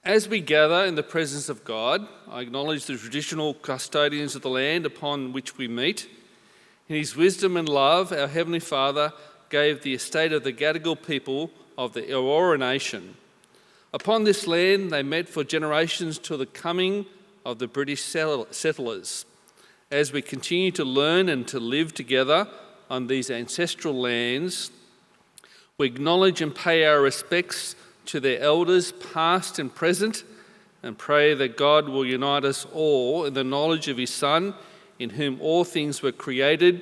As we gather in the presence of God, I acknowledge the traditional custodians of the land upon which we meet. In his wisdom and love, our Heavenly Father gave the estate of the Gadigal people of the Eora Nation. Upon this land, they met for generations till the coming of the British settlers. As we continue to learn and to live together on these ancestral lands, we acknowledge and pay our respects to their elders, past and present, and pray that God will unite us all in the knowledge of his Son, in whom all things were created,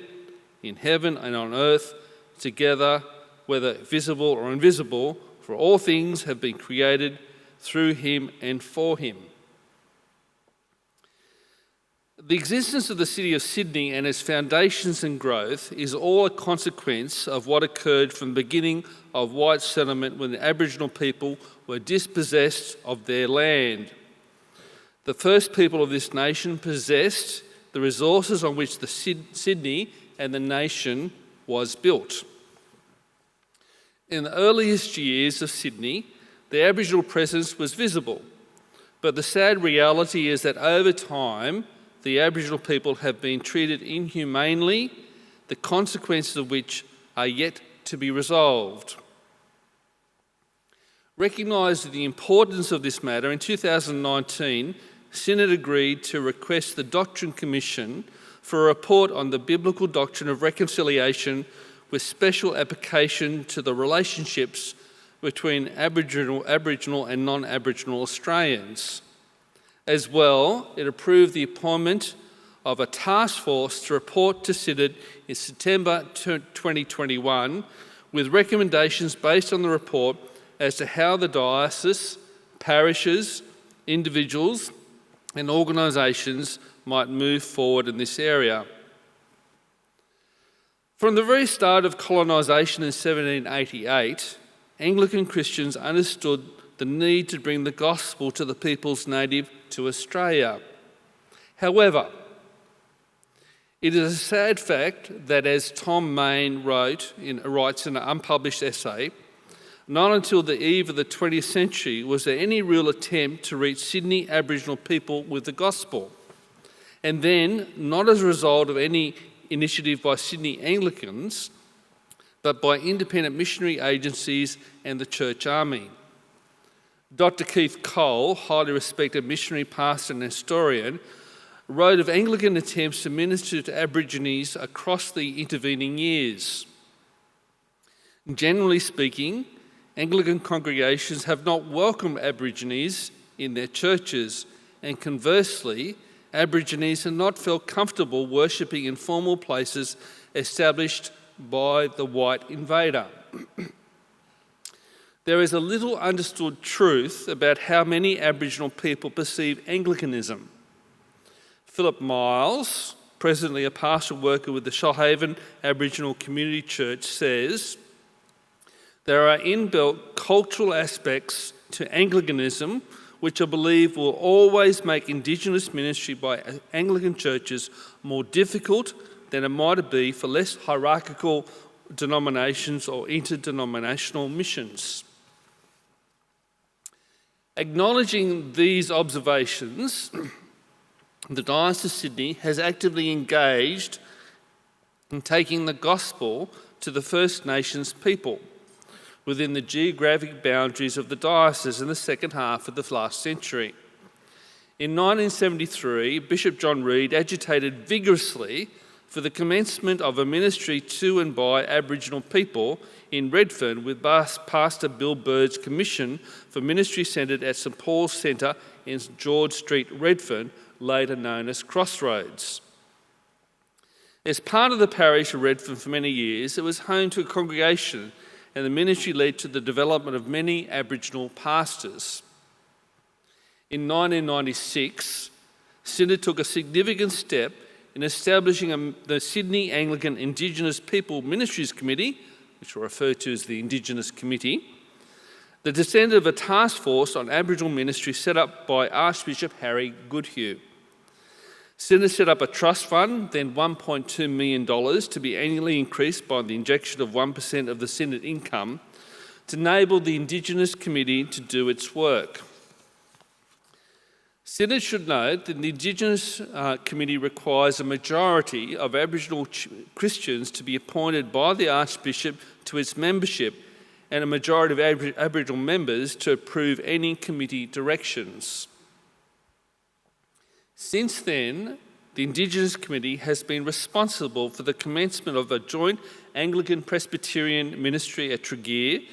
in heaven and on earth, together, whether visible or invisible, for all things have been created through him and for him. The existence of the city of Sydney and its foundations and growth is all a consequence of what occurred from the beginning of white settlement when the Aboriginal people were dispossessed of their land. The first people of this nation possessed the resources on which the Sydney and the nation was built. In the earliest years of Sydney, the Aboriginal presence was visible, but the sad reality is that over time, the Aboriginal people have been treated inhumanely, the consequences of which are yet to be resolved. Recognising the importance of this matter, in 2019, Synod agreed to request the Doctrine Commission for a report on the biblical doctrine of reconciliation with special application to the relationships between Aboriginal and non-Aboriginal Australians. As well, it approved the appointment of a task force to report to Synod in September 2021 with recommendations based on the report as to how the diocese, parishes, individuals and organisations might move forward in this area. From the very start of colonisation in 1788, Anglican Christians understood the need to bring the gospel to the peoples native to Australia. However, it is a sad fact that, as Tom Main writes in an unpublished essay, not until the eve of the 20th century was there any real attempt to reach Sydney Aboriginal people with the gospel. And then, not as a result of any initiative by Sydney Anglicans, but by independent missionary agencies and the Church Army. Dr. Keith Cole, highly respected missionary pastor and historian, wrote of Anglican attempts to minister to Aborigines across the intervening years. Generally speaking, Anglican congregations have not welcomed Aborigines in their churches, and conversely, Aborigines have not felt comfortable worshipping in formal places established by the white invader. There is a little understood truth about how many Aboriginal people perceive Anglicanism. Philip Miles, presently a pastoral worker with the Shoalhaven Aboriginal Community Church, says, "There are inbuilt cultural aspects to Anglicanism which I believe will always make Indigenous ministry by Anglican churches more difficult than it might be for less hierarchical denominations or interdenominational missions." Acknowledging these observations, the Diocese of Sydney has actively engaged in taking the gospel to the First Nations people within the geographic boundaries of the diocese in the second half of the last century. In 1973, Bishop John Reid agitated vigorously for the commencement of a ministry to and by Aboriginal people in Redfern with Pastor Bill Bird's commission for ministry centred at St Paul's Centre in George Street, Redfern, later known as Crossroads. As part of the parish of Redfern for many years, it was home to a congregation, and the ministry led to the development of many Aboriginal pastors. In 1996, Synod took a significant step in establishing the Sydney Anglican Indigenous People Ministries Committee, which we'll refer to as the Indigenous Committee, the descendant of a task force on Aboriginal ministry set up by Archbishop Harry Goodhue. Synod set up a trust fund, then $1.2 million, to be annually increased by the injection of 1% of the Synod income, to enable the Indigenous Committee to do its work. Synod should note that the Indigenous Committee requires a majority of Aboriginal Christians to be appointed by the Archbishop to its membership and a majority of Aboriginal members to approve any committee directions. Since then, the Indigenous Committee has been responsible for the commencement of a joint Anglican Presbyterian ministry at Tregear,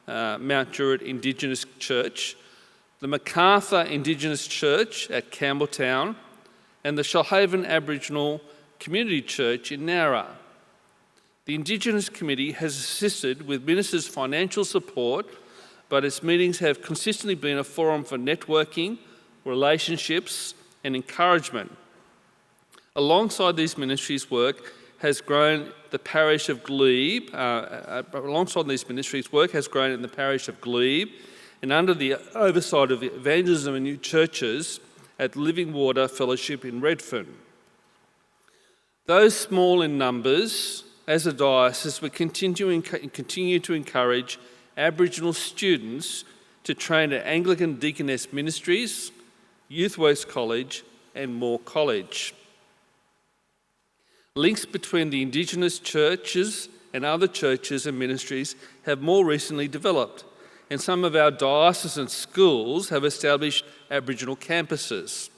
Mount Druitt Indigenous Church, the Macarthur Indigenous Church at Campbelltown, and the Shoalhaven Aboriginal Community Church in Nowra. The Indigenous Committee has assisted with ministers' financial support, but its meetings have consistently been a forum for networking, relationships, and encouragement. Alongside these ministries' work has grown the parish of Glebe. Alongside these ministries' work has grown in the parish of Glebe, and under the oversight of evangelism and new churches at Living Water Fellowship in Redfern. Though small in numbers, as a diocese, we continue to encourage Aboriginal students to train at Anglican Deaconess Ministries, Youth Works College and Moore College. Links between the Indigenous churches and other churches and ministries have more recently developed, and some of our diocesan schools have established Aboriginal campuses.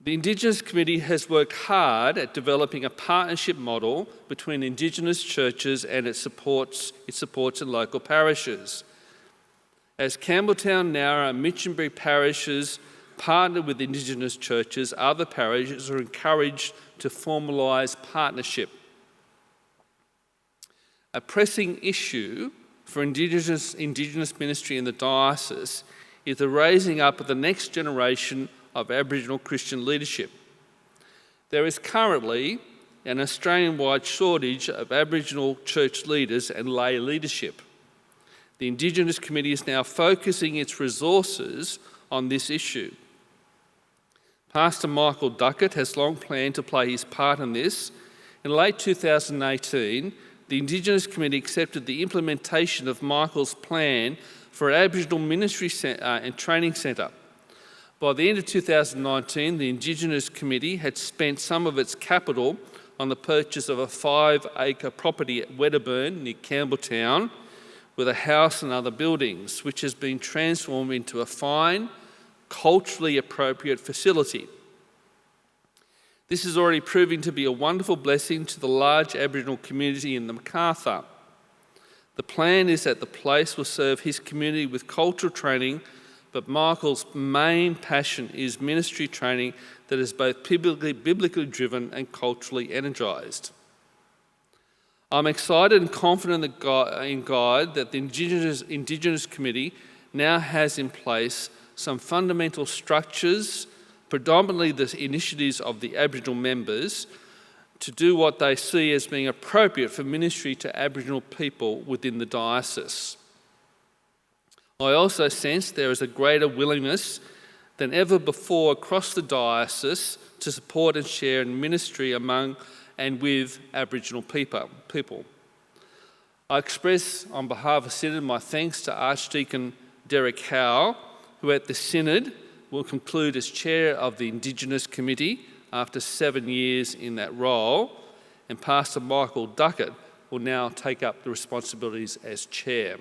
The Indigenous Committee has worked hard at developing a partnership model between Indigenous churches and it supports in local parishes. As Campbelltown, Nowra and Minchinbury parishes partner with Indigenous churches, other parishes are encouraged to formalise partnership. A pressing issue for Indigenous ministry in the diocese is the raising up of the next generation of Aboriginal Christian leadership. There is currently an Australian-wide shortage of Aboriginal church leaders and lay leadership. The Indigenous Committee is now focusing its resources on this issue. Pastor Michael Duckett has long planned to play his part in this. In late 2018, the Indigenous Committee accepted the implementation of Michael's plan for an Aboriginal Ministry and Training Centre. By the end of 2019, the Indigenous Committee had spent some of its capital on the purchase of a 5-acre property at Wedderburn near Campbelltown with a house and other buildings, which has been transformed into a fine, culturally appropriate facility. This is already proving to be a wonderful blessing to the large Aboriginal community in the Macarthur. The plan is that the place will serve his community with cultural training, but Michael's main passion is ministry training that is both biblically driven and culturally energised. I'm excited and confident in God that the Indigenous Committee now has in place some fundamental structures, predominantly the initiatives of the Aboriginal members, to do what they see as being appropriate for ministry to Aboriginal people within the diocese. I also sense there is a greater willingness than ever before across the diocese to support and share in ministry among and with Aboriginal people. I express on behalf of Synod my thanks to Archdeacon Derek Howe, who at the Synod will conclude as chair of the Indigenous Committee after 7 years in that role, and Pastor Michael Duckett will now take up the responsibilities as chair.